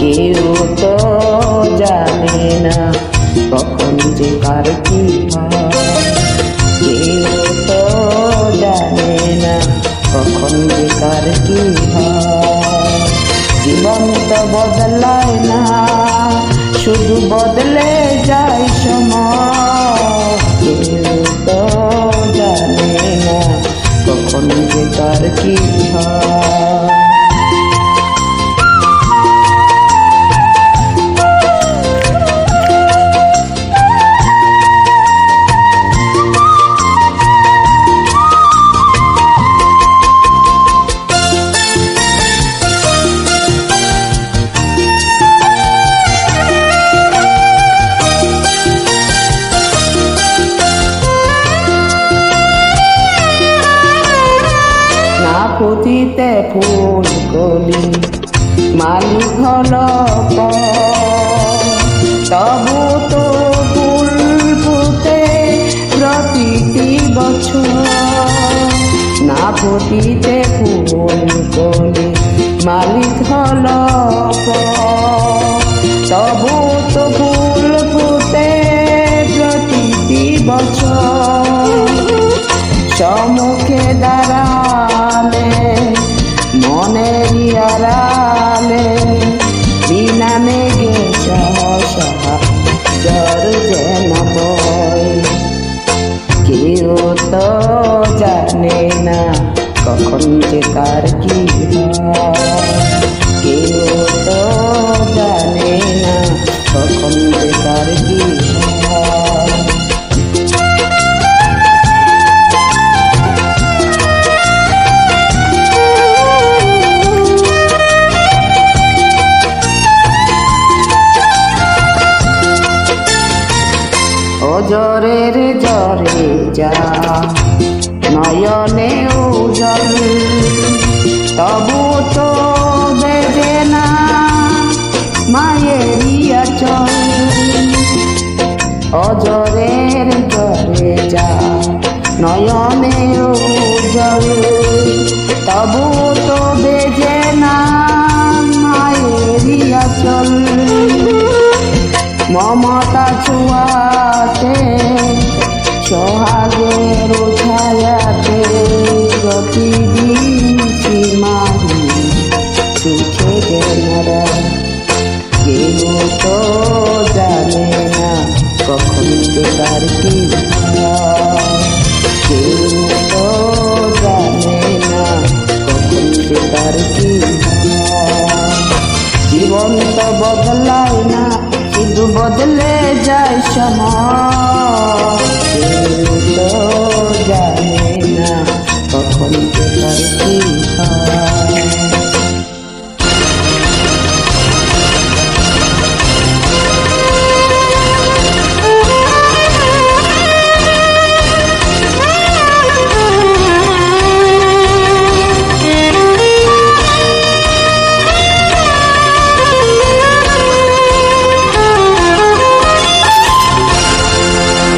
কেউ তো জানে না কখন যে কার কি হয়, কেউ তো জানে না কখন যে কার কি হয়। জীবন তো বদলায় না, শুধু বদলে যায় সময়। কেউ তো জানে না কখন যে কার কি হয়। পুঁথিতে ফুল কলি মালিক হল তবু তো ফুল ফুটে প্রতিটি বছর। না পুঁথিতে ফুল কলি মালিক হল তবু তো ফুল ফুটে প্রতিটি বছর। সম্মুখে দাঁড়ালে মনের আড়ালে বিনা মেঘে সহসা জ্বর যেন বয়। কেউ তো জানে না কখন যে কার কি হয়, কেউ তো জানে না কখন যে কার কি হয়। জরের জরে যা নয়নে উজল তবু তো বেজে না মায়েরই আঁচল। অজরের জরে যা নয়নে উজল তবু তো বেজে না মায়েরই আঁচল। মমতা ছোঁয়াতে সোহাগের ছায়াতে প্রতিদিন সীমাহী সুখে জেনারা। কেউ তো জানে না কখন যে কার কি হয়, কেউ তো জানে না কখন যে কার কি হয়। জীবন তো বদলায় না, শুধু বদলে যায় সময়।